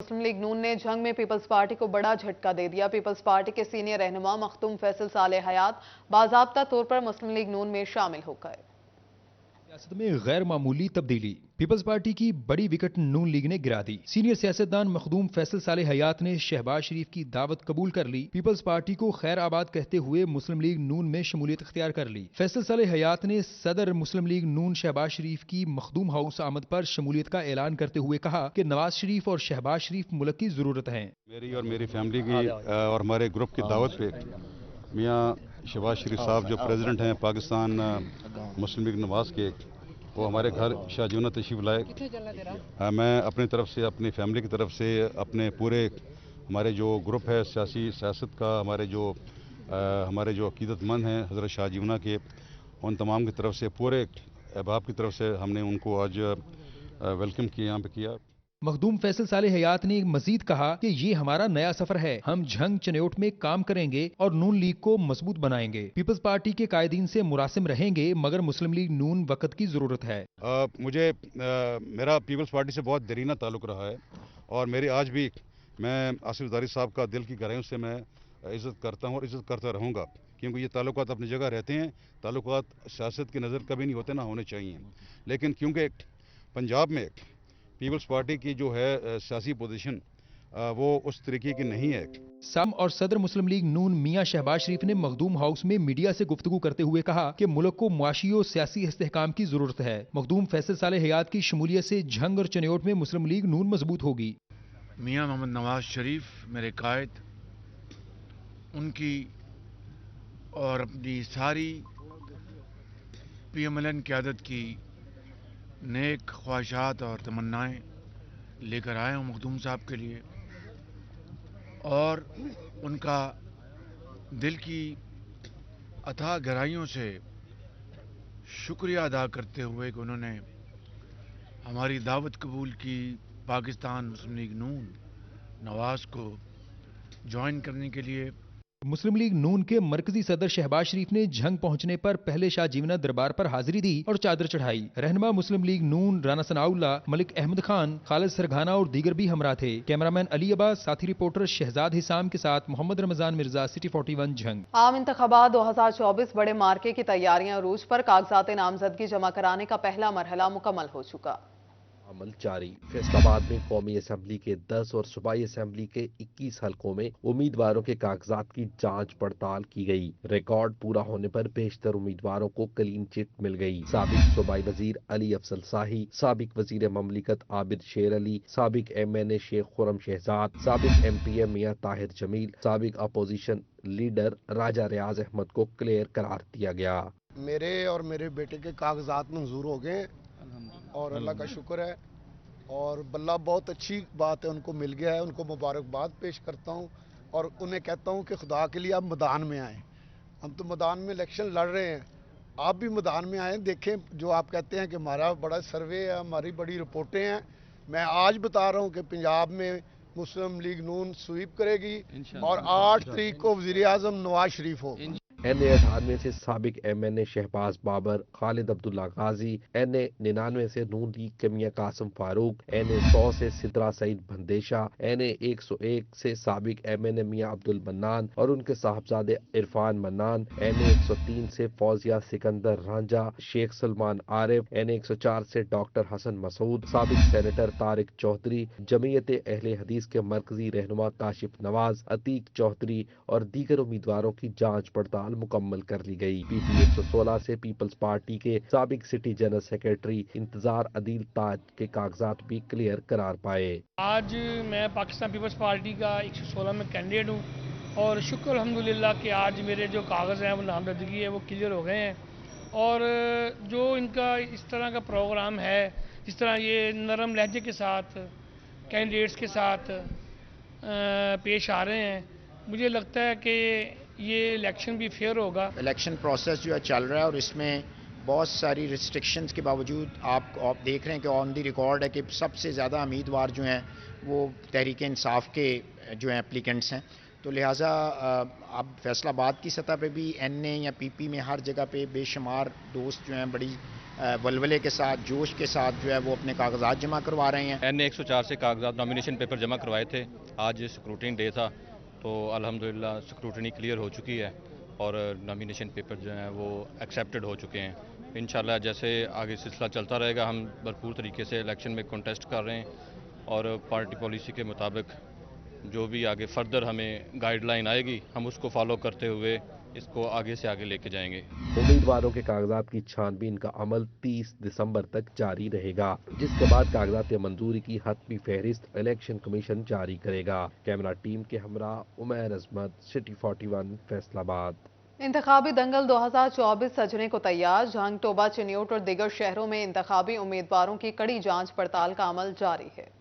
مسلم league نون نے جنگ میں پیپلز پارٹی کو بڑا جھٹکا دے دیا۔ پیپلز پارٹی کے سینئر رہنما مخدوم فیصل صالح حیات باضابطہ طور پر مسلم لیگ نون میں شامل ہو گئے۔ سیاست میں غیر معمولی تبدیلی، پیپلز پارٹی کی بڑی وکٹ نون لیگ نے گرا دی۔ سینئر سیاستدان مخدوم فیصل صالح حیات نے شہباز شریف کی دعوت قبول کر لی۔ پیپلز پارٹی کو خیر آباد کہتے ہوئے مسلم لیگ نون میں شمولیت اختیار کر لی۔ فیصل صالح حیات نے صدر مسلم لیگ نون شہباز شریف کی مخدوم ہاؤس آمد پر شمولیت کا اعلان کرتے ہوئے کہا کہ نواز شریف اور شہباز شریف ملک کی ضرورت ہیں۔ میری اور میری فیملی کی اور ہمارے گروپ کی دعوت پہ میاں شہباز شریف صاحب جو پریزیڈنٹ ہیں پاکستان مسلم لیگ نواز کے، وہ ہمارے گھر شاہ جونہ تشریف لائے۔ میں اپنی طرف سے، اپنی فیملی کی طرف سے، اپنے پورے ہمارے جو گروپ ہے سیاست کا، ہمارے جو عقیدت مند ہیں حضرت شاہ جونہ کے، ان تمام کی طرف سے، پورے احباب کی طرف سے ہم نے ان کو آج ویلکم کیا، یہاں پہ کیا۔ مخدوم فیصل صالح حیات نے مزید کہا کہ یہ ہمارا نیا سفر ہے، ہم جھنگ چنیوٹ میں کام کریں گے اور نون لیگ کو مضبوط بنائیں گے۔ پیپلز پارٹی کے قائدین سے مراسم رہیں گے، مگر مسلم لیگ نون وقت کی ضرورت ہے۔ میرا پیپلز پارٹی سے بہت دیرینہ تعلق رہا ہے، اور میری آج بھی، میں آصف زرداری صاحب کا دل کی گہرائیوں سے میں عزت کرتا ہوں اور عزت کرتا رہوں گا، کیونکہ یہ تعلقات اپنی جگہ رہتے ہیں۔ تعلقات سیاست کی نظر کبھی نہیں ہوتے، نہ ہونے چاہیے، لیکن کیونکہ پنجاب میں پیپلز پارٹی کی جو ہے سیاسی پوزیشن وہ اس طریقے کی نہیں ہے۔ سم اور صدر مسلم لیگ نون میاں شہباز شریف نے مخدوم ہاؤس میں میڈیا سے گفتگو کرتے ہوئے کہا کہ ملک کو معاشی و سیاسی استحکام کی ضرورت ہے۔ مخدوم فیصل صالح حیات کی شمولیت سے جھنگ اور چنیوٹ میں مسلم لیگ نون مضبوط ہوگی۔ میاں محمد نواز شریف میرے قائد، ان کی اور اپنی ساری پی ایم ایل این قیادت کی نیک خواہشات اور تمنائیں لے کر آئے ہوں مخدوم صاحب کے لیے، اور ان کا دل کی اتھاہ گہرائیوں سے شکریہ ادا کرتے ہوئے کہ انہوں نے ہماری دعوت قبول کی پاکستان مسلم لیگ نون نواز کو جوائن کرنے کے لیے۔ مسلم لیگ نون کے مرکزی صدر شہباز شریف نے جھنگ پہنچنے پر پہلے شاہ جیونہ دربار پر حاضری دی اور چادر چڑھائی۔ رہنما مسلم لیگ نون رانا ثناء اللہ، ملک احمد خان، خالد سرگھانہ اور دیگر بھی ہمراہ تھے۔ کیمرامین علی عباس، ساتھی رپورٹر شہزاد حسام کے ساتھ محمد رمضان مرزا، سٹی 41 جھنگ۔ عام انتخابات 2024 بڑے مارکے کی تیاریاں عروج پر، کاغذات نامزدگی جمع کرانے کا پہلا مرحلہ مکمل ہو چکا۔ عمل جاری۔ فیصل آباد میں قومی اسمبلی کے 10 اور صوبائی اسمبلی کے 21 حلقوں میں امیدواروں کے کاغذات کی جانچ پڑتال کی گئی۔ ریکارڈ پورا ہونے پر بیشتر امیدواروں کو کلین چٹ مل گئی۔ سابق صوبائی وزیر علی افضل شاہی، سابق وزیر مملکت عابد شیر علی، سابق ایم این اے شیخ خرم شہزاد، سابق ایم پی اے میاں طاہر جمیل، سابق اپوزیشن لیڈر راجہ ریاض احمد کو کلیئر قرار دیا گیا۔ میرے اور میرے بیٹے کے کاغذات منظور ہو گئے اور اللہ کا شکر ہے، اور بلّہ بہت اچھی بات ہے، ان کو مل گیا ہے، ان کو مبارکباد پیش کرتا ہوں، اور انہیں کہتا ہوں کہ خدا کے لیے آپ میدان میں آئیں۔ ہم تو میدان میں الیکشن لڑ رہے ہیں، آپ بھی میدان میں آئیں، دیکھیں جو آپ کہتے ہیں کہ ہمارا بڑا سروے ہے، ہماری بڑی رپورٹیں ہیں۔ میں آج بتا رہا ہوں کہ پنجاب میں مسلم لیگ نون سویپ کرے گی، اور 8 تاریخ کو وزیر اعظم نواز شریف ہو۔ این اے 98 سے سابق ایم این اے شہباز بابر، خالد عبداللہ غازی، این اے 99 سے نون لیگ کے میاں قاسم فاروق، این اے 100 سے سدرا سعید بندیشا، این اے 101 سے سابق ایم این اے میاں عبد المنان اور ان کے صاحبزادے عرفان منان، این اے 103 سے فوزیہ سکندر رانجھا، شیخ سلمان عارف، این اے 104 سے ڈاکٹر حسن مسعود، سابق سینیٹر طارق چودھری، جمعیت اہل حدیث کے مرکزی رہنما کاشف نواز، عتیق چودھری اور دیگر امیدواروں کی جانچ پڑتال مکمل کر لی گئی۔ پی پی 116 سے پیپلز پارٹی کے سابق سٹی جنرل سیکرٹری انتظار عدیل تاج کے کاغذات بھی کلیئر قرار پائے۔ آج میں پاکستان پیپلز پارٹی کا 116 میں کینڈیڈیٹ ہوں، اور شکر الحمدللہ کہ آج میرے جو کاغذ ہیں وہ نامزدگی ہے وہ کلیئر ہو گئے ہیں، اور جو ان کا اس طرح کا پروگرام ہے، جس طرح یہ نرم لہجے کے ساتھ کینڈیڈیٹس کے ساتھ پیش آ رہے ہیں، مجھے لگتا ہے کہ یہ الیکشن بھی فیئر ہوگا۔ الیکشن پروسیس جو ہے چل رہا ہے، اور اس میں بہت ساری ریسٹرکشنز کے باوجود آپ دیکھ رہے ہیں کہ آن دی ریکارڈ ہے کہ سب سے زیادہ امیدوار جو ہیں وہ تحریک انصاف کے جو ہیں اپلیکنٹس ہیں، تو لہٰذا اب فیصل آباد کی سطح پہ بھی این اے یا پی پی میں ہر جگہ پہ بے شمار دوست جو ہیں بڑی वलवले के साथ, जोश के साथ जो है वो अपने कागजात जमा करवा रहे हैं। NA 104 से कागजात नॉमिनेशन पेपर जमा करवाए थे। आज स्क्रूटनी डे था, तो अल्हम्दुलिल्लाह स्क्रूटनी क्लियर हो चुकी है और नॉमिनेशन पेपर जो हैं वो एक्सेप्टेड हो चुके हैं। इंशाल्लाह जैसे आगे सिलसिला चलता रहेगा, हम भरपूर तरीके से इलेक्शन में कंटेस्ट कर रहे हैं और पार्टी पॉलिसी के मुताबिक जो भी आगे फर्दर हमें गाइडलाइन आएगी हम उसको फॉलो करते हुए इसको आगे से आगे लेके जाएंगे। उम्मीदवारों के कागजात की छानबीन का अमल 30 दिसंबर तक जारी रहेगा, जिसके बाद कागजात मंजूरी की हतमी फहरिस्त इलेक्शन कमीशन जारी करेगा। कैमरा टीम के हमरा उमैर अजमत, सिटी 41, फैसलाबाद। इंतखाबी दंगल 2024 सजने को तैयार। झांग टोबा, चिन्योट और दीगर शहरों में इंतखाबी उम्मीदवारों की कड़ी जांच पड़ताल का अमल जारी है।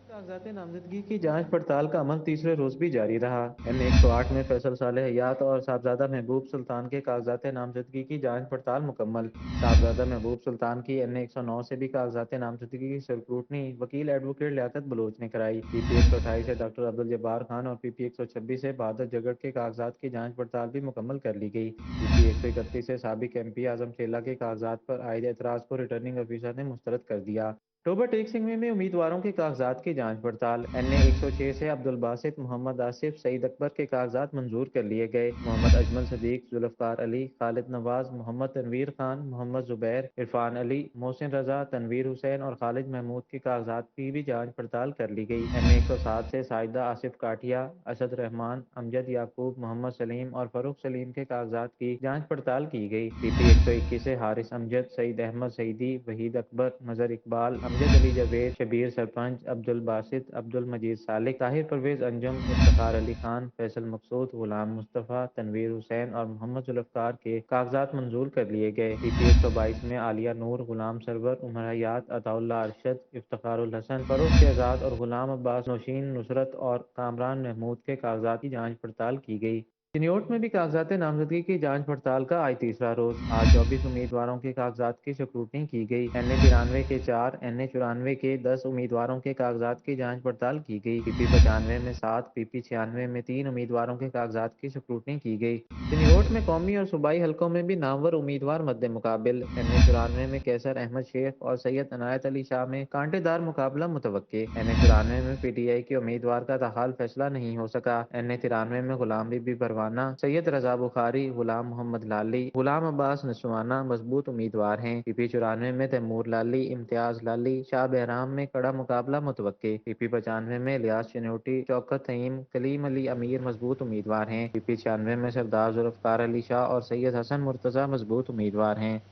कागजात नामजदगी की जांच पड़ताल का अमल तीसरे रोज भी जारी रहा। NA 108 में फैसल सालेह हयात और साहबजादा महबूब सुल्तान के कागजात नामजदगी की जांच पड़ताल मुकम्मल। साहबजादा महबूब सुल्तान की NA 109 से भी कागजात नामजदगी की स्क्रूटनी वकील एडवोकेट लियाकत बलोच ने कराई। PP 128 से डॉक्टर अब्दुल जब्बार खान और PP 126 से बहादुर जगड़ के कागजात की जाँच पड़ताल भी मुकम्मल कर ली गई। PP 131 से साबिक MP आजम चेला के कागजात पर आयद एतराज़ को रिटर्निंग अफीसर ने मुस्तरद कर दिया। टोबा टेक सिंह में उम्मीदवारों के कागजात की जांच पड़ताल। NA 106 से अब्दुल बासित, मोहम्मद आसिफ, सईद अकबर के कागजात मंजूर कर लिए गए। मोहम्मद अजमल सदीक, जुल्फकार अली, खालिद नवाज, मोहम्मद तनवीर खान, मोहम्मद जुबैर, इरफान अली, मोहसिन रजा, तनवीर हुसैन और खालिद महमूद के कागजात की भी जांच पड़ताल कर ली गई। NA 107 से साइदा आसिफ काठिया, असद रहमान, अमजद याकूब, मोहम्मद सलीम और फरूख सलीम के कागजात की जांच पड़ताल की गई। PP 121 से हारिस अमजद, सईद अहमद सईदी, वहीद अकबर, मजहर इकबाल, अमजद अली जावेद, शबीर सरपंच, अब्दुल बासित, अब्दुल मजीद सालिक, ताहिर परवेज अंजुम, इफ्तिखार अली खान, फैसल मकसूद, गुलाम मुस्तफ़ा, तनवीर हुसैन और मोहम्मद जुल्फकार के कागजात मंजूर कर लिए गए। PP 122 में आलिया नूर, गुलाम सरवर, उमर हयात, अताउल्लाह अरशद, इफ्तिखारुल हसन, फरूख शहजाद और गुलाम अब्बास, नौशीन नुसरत और कामरान महमूद के कागजात की जाँच पड़ताल की गई। चिन्योट में भी कागजात नामजदगी की जांच पड़ताल का आज तीसरा रोज। आज 24 उम्मीदवारों के कागजात की स्क्रूटनी की गई। NA 93 के 4, NA 94 के 10 उम्मीदवारों के कागजात की जांच पड़ताल की गई। PP 95 में 7, PP 96 में 3 उम्मीदवारों के कागजात की स्क्रूटनी की गई। चिन्योट में कौमी और सूबाई हलकों में भी नामवर उम्मीदवार मद्दे मुकाबिल। NA 94 में कैसर अहमद शेख और सैयद अनायत अली शाह में कांटेदार मुकाबला मुतवक्के। NA 94 में PTI के उम्मीदवार का ताहाल फैसला नहीं हो सका। NA 93 में गुलाम बीबी परवाना, सैयद रजा बुखारी, गुलाम मोहम्मद लाली, गुलाम अब्बास नसवाना मजबूत उम्मीदवार हैं। PP 94 में तैमूर लाली, इम्तियाज लाली, शाह बहराम में कड़ा मुकाबला मुतवक्के। PP 95 में इलियास चिन्योटी, शौकत तईम, कलीम अली अमीर मजबूत उम्मीदवार हैं। PP 96 में सरदार जुल्फकार अली शाह और सैयद हसन मुर्तजा मजबूत उम्मीदवार हैं।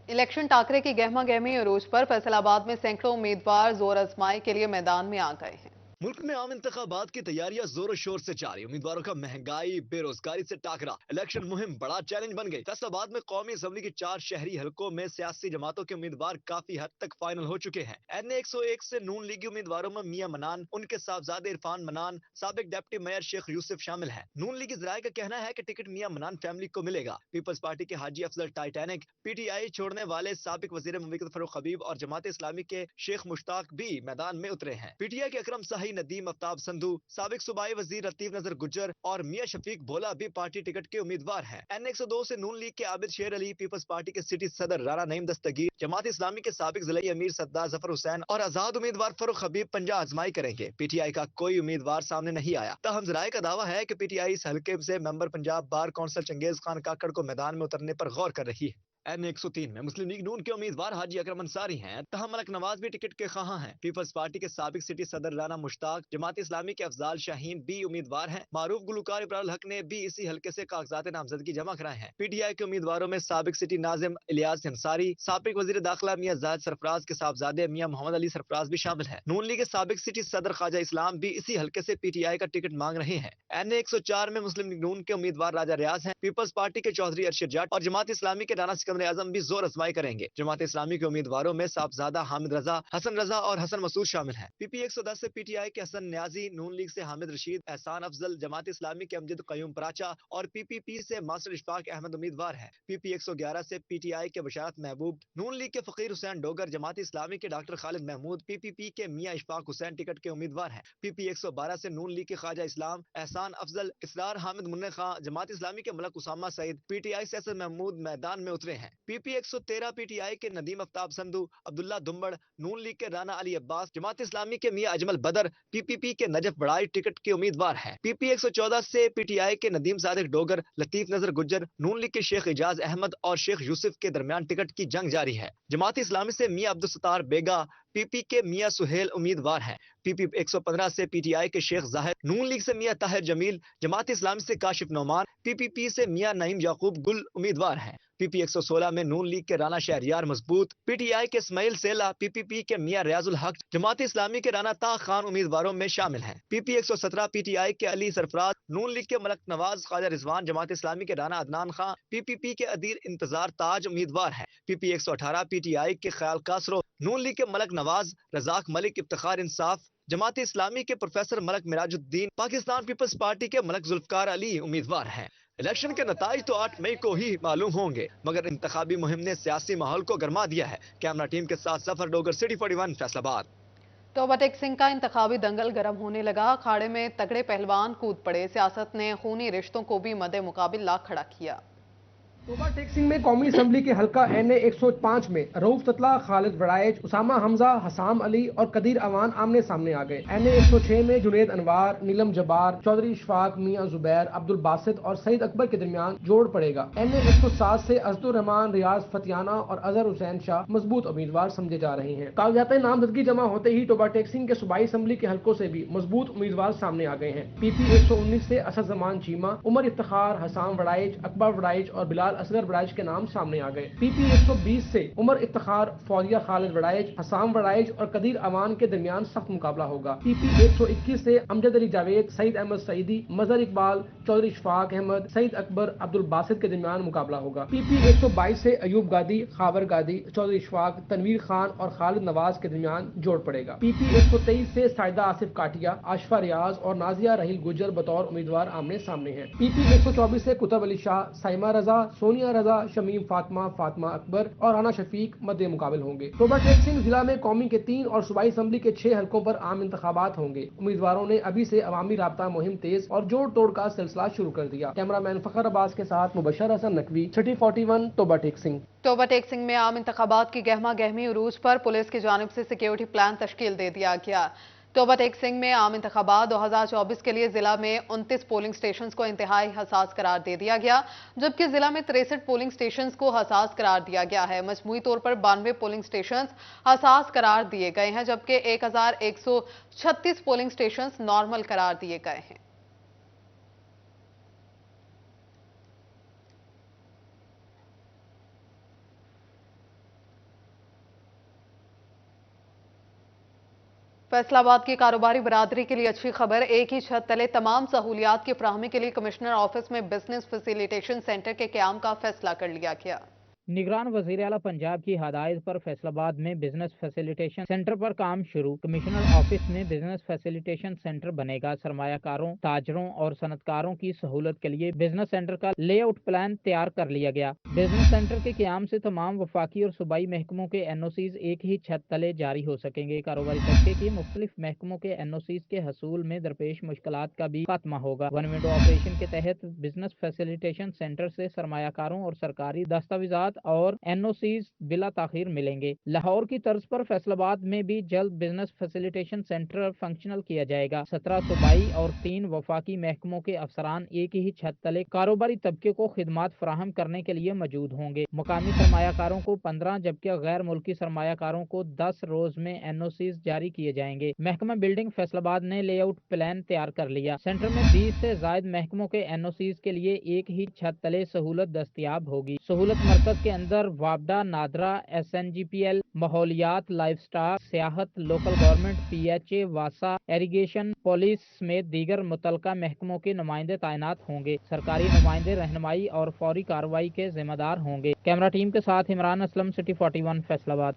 इलेक्शन टाकरे की गहमा गहमी अरूज पर फैसलाबाद में सैकड़ों उम्मीदवार जोर आजमाई के लिए मैदान में आ गए हैं। मुल्क में आम इंतखाबात की तैयारियां जोरों शोर से जारी। उम्मीदवारों का महंगाई, बेरोजगारी से टाकरा, इलेक्शन मुहिम बड़ा चैलेंज बन गई। फैसलाबाद में कौमी असेंबली की 4 शहरी हलकों में सियासी जमातों के उम्मीदवार काफी हद तक फाइनल हो चुके हैं। NA 101 से नून लीगी उम्मीदवारों में मियां मनान, उनके साहबजादे इरफान मनान, साबिक डिप्टी मेयर शेख यूसुफ शामिल हैं। नून लीगी जराये का कहना है कि टिकट मियां मनान फैमिली को मिलेगा। पीपल्स पार्टी के हाजी अफजल टाइटैनिक, PTI छोड़ने वाले साबिक वजीर मुमलिकत फरूख हबीब और जमात इस्लामी के शेख मुश्ताक भी मैदान में उतरे हैं। PTI के अकरम शाही, नदीम आफ्ताब संधू, साबिक सूबाई वजीर लतीफ नजर गुज्जर और मियां शफीक भोला भी पार्टी टिकट के उम्मीदवार हैं। NA 102 से नून लीग के आबिद शेर अली, पीपल्स पार्टी के सिटी सदर राना नईम दस्तगीर, जमात इस्लामी के साबिक जिलाई अमीर सद्दार जफर हुसैन और आजाद उम्मीदवार फरूख हबीब पंजा आजमाई करेंगे। PTI का कोई उम्मीदवार सामने नहीं आया। तहम जराये का दावा है कि PTI इस हल्के से member Punjab bar council Changez Khan Kakar को मैदान में उतरने पर गौर कर रही है। NA 103 में मुस्लिम लीग नून के उम्मीदवार हाजी अकरम अंसारी हैं। तहम मलक नवाज भी टिकट के ख्वाहां हैं। पीपल्स पार्टी के साबिक सिटी सदर राना मुश्ताक, जमात इस्लामी के अफजाल शाहीन भी उम्मीदवार हैं। मारूफ गुलकार इब्राहिम हक ने भी इसी हल्के से कागजात नामजदगी जमा कराए हैं। PTI के उम्मीदवारों में साबिक सिटी नाजिम इलियास अंसारी, साबिक वजीर दाखिला मियां जाहिद सरफराज के साहबजादे मियां मोहम्मद अली सरफराज भी शामिल हैं। नून लीग के साबिक सिटी सदर ख्वाजा इस्लाम भी इसी हल्के से PTI का टिकट मांग रहे हैं। NA 104 में मुस्लिम लीग नून के उम्मीदवार राजा रियाज हैं। पीपल्स पार्टी के चौधरी अरशद जट और जमात इस्लामी के राना सिकंदर आजम भी जोर आजमाई करेंगे। जमात इस्लामी के उम्मीदवारों में साहबजादा हामिद रजा, हसन रजा और हसन मसूद शामिल हैं। PP 110 से PTI के हसन न्याजी, नून लीग से हामिद रशीद, एहसान अफजल, जमात इस्लामी के अमजद कयूम पराचा और PPP से मास्टर इशफाक अहमद उम्मीदवार हैं। PP 111 से PTI के बशारत महबूब, नून लीग के फकीर हुसैन डोगर, जमात इस्लामी के डॉक्टर खालिद महमूद, PPP के मियां इशफाक हुसैन टिकट के उम्मीदवार हैं। PP 112 से नून लीग के ख्वाजा इस्लाम, एहसान अफजल, इसरार हामिद मुन्ने खां, जमात इस्लामी के मलक उसामा सईद, PTI से असद महमूद मैदान में उतरे हैं। हैं। PP 113 PTI के नदीम आफ्ताब संधू, अब्दुल्ला दुम्बड़, नून लीग के राना अली अब्बास, जमात इस्लामी के मियां अजमल बदर, PPP के नजफ बड़ाई टिकट के उम्मीदवार हैं। PP 114 से PTI के नदीम सादिक डोगर, लतीफ नजर गुज्जर, नून लीग के शेख इजाज अहमद और शेख यूसुफ के दरमियान टिकट की जंग जारी है। जमात इस्लामी से मियां अब्दुल सत्तार बेगा, PP के मियां सुहेल उम्मीदवार हैं। PP 115 से PTI के शेख जाहिद, नून लीग से मियां ताहिर जमील, जमात इस्लामी से काशिफ नौमान, PPP से मियां नईम याकूब गुल उम्मीदवार हैं। PP 116 में नून लीग के राना शहरियार मजबूत, PTI के इस्माइल सेला, PPP के मियां रियाजुल हक, जमात इस्लामी के राना ता खान उम्मीदवारों में शामिल हैं। PP 117 PTI के अली सरफराज, नून लीग के मलक नवाज ख्वाजा रिजवान, जमात इस्लामी के राना अदनान खान, PPP के अदीर इंतजार ताज उम्मीदवार हैं। PP 118 PTI के ख्याल कासरो, नून लीग के मलक नवाज, रजाक मलिक, इफ्तिखार इंसाफ, जमात इस्लामी के Professor Malik Mirajuddin, Pakistan Peoples Party के मलक जुल्फकार अली उम्मीदवार हैं। इलेक्शन के नताइज तो 8 मई को ही मालूम होंगे, मगर इंतखाबी मुहिम ने सियासी माहौल को गरमा दिया है। कैमरा टीम के साथ सफर डोगर, सिटी 41 फैसलाबाद। तोबा टेक सिंह का इंतखाबी दंगल गर्म होने लगा। अखाड़े में तगड़े पहलवान कूद पड़े। सियासत ने खूनी रिश्तों को भी मद्दे मुकाबिल ला खड़ा किया। तोबा टेक सिंह में कौमी असम्बली के हल्का NA 105 में रऊफ ततला, खालिद वड़ाइच, उसामा हमजा, हसाम अली और कदीर अवान आमने सामने आ गए। NA 106 में जुनेद अनवार, नीलम जब्बार, चौधरी इशफाक, मियां जुबैर, अब्दुल बासित और सईद अकबर के दरमियान जोड़ पड़ेगा। NA 107 से अजदुर रहमान, रियाज फतियाना और अजहर हुसैन शाह मजबूत उम्मीदवार समझे जा रहे हैं। कागजात नामजदगी जमा होते ही तोबा टेक सिंह के सूबाई असम्बली के हल्कों से भी मजबूत उम्मीदवार सामने आ गए हैं। PP 119 से असद जमान चीमा, उमर इफ्तिखार, हसाम वड़ाइच, अकबर वड़ाइच और बिलाल असगर वड़ाइच के नाम सामने आ गए। PP 120 से उमर इफ्तिखार, फौजिया खालिद वड़ाइच, हसाम वड़ाइच और कदीर अवान के दरमियान सख्त मुकाबला होगा। PP 121 से अमजद अली जावेद, सईद अहमद सईदी, मजहर इकबाल, चौधरी इशफाक अहमद, सईद अकबर, अब्दुल बासित के दरमियान मुकाबला होगा। PP 122 से अयूब गादी, खाबर गादी, चौधरी इशफाक, तनवीर खान और खालिद नवाज के दरमियान जोड़ पड़ेगा। PP 123 से साइदा आसिफ काटिया, आशफा रियाज और नाजिया रहील गुज्जर बतौर उम्मीदवार आमने सामने हैं। PP 124 से कुतुब अली शाह, साइमा रजा, सोनिया रजा, शमीम फातिमा, फातिमा अकबर और राना शफीक मद्दे मुकाबिल होंगे। तोबा टेक सिंह जिला में कौमी के 3 और सूबाई असम्बली के 6 हल्कों पर आम इंतखाबात होंगे। उम्मीदवारों ने अभी से अवामी राब्ता मुहिम तेज और जोड़ तोड़ का सिलसिला शुरू कर दिया। कैमरामैन फखर अब्बास के साथ मुबशर हसन नकवी, सिटी 41, तोबा टेक सिंह। तोबा टेक सिंह में आम इंतखाबात की गहमा गहमी उरूज पर पुलिस की जानिब से सिक्योरिटी प्लान तश्कील दे दिया गया। तोबा टेक सिंह में आम इंतखाबात 2024 के लिए जिला में 29 पोलिंग स्टेशन को इंतहाई हसास करार दे दिया गया, जबकि जिला में 63 पोलिंग स्टेशन को हसास करार दिया गया है। मजमूई तौर पर 92 पोलिंग स्टेशन हसास करार दिए गए हैं, जबकि 1136 पोलिंग स्टेशन नॉर्मल करार दिए गए हैं। फैसलाबाद की कारोबारी बरादरी के लिए अच्छी खबर। एक ही छत तले तमाम सहूलियात की फराहमी के लिए कमिश्नर ऑफिस में बिजनेस फैसिलिटेशन सेंटर के क़याम का फैसला कर लिया गया। निगरान वज़ीर आला पंजाब की हदायत पर फैसलाबाद में बिजनेस फैसिलिटेशन सेंटर पर काम शुरू। कमिश्नर ऑफिस में बिजनेस फैसिलिटेशन सेंटर बनेगा। सरमायाकारों, ताजरों और सनतकारों की सहूलत के लिए बिजनेस सेंटर का लेआउट प्लान तैयार कर लिया गया। बिजनेस सेंटर के क़याम से तमाम वफाकी और सूबाई महकमों के NOCs एक ही छत तले जारी हो सकेंगे। कारोबारी तबके की मुख्तलिफ महकमों के NOCs के हसूल में दरपेश मुश्किलात का भी खात्मा होगा। वन विंडो ऑपरेशन के तहत बिजनेस फैसिलिटेशन सेंटर से सरमायाकारों और सरकारी दस्तावेजात और NOCs बिला ताखीर मिलेंगे। लाहौर की तर्ज पर फैसलाबाद में भी जल्द बिजनेस फैसिलिटेशन सेंटर फंक्शनल किया जाएगा। 17 सूबाई और 3 वफाकी महकमों के अफसरान एक ही छत तले कारोबारी तबके को खिदमात फराहम करने के लिए मौजूद होंगे। मुकामी सरमायाकारों को 15 जबकि गैर मुल्की सरमायाकारों को 10 रोज में NOCs जारी किए जाएंगे। महकमा बिल्डिंग फैसलाबाद ने लेआउट प्लान तैयार कर लिया। सेंटर में 20 से ज्यादा महकमों के NOCs के लिए एक ही छत तले सहूलत दस्तियाब होगी। सहूलत मरकज के अंदर वापडा, नादरा, SNGPL, माहौलियात, लाइफस्टाक, सियाहत, लोकल गवर्नमेंट, PHA, वासा, इरिगेशन, पुलिस समेत दीगर मुतलका महकमों के नुमाइंदे तैनात होंगे। सरकारी नुमाइंदे रहनुमाई और फौरी कार्रवाई के जिम्मेदार होंगे। कैमरा टीम के साथ इमरान असलम, सिटी 41 फैसलाबाद।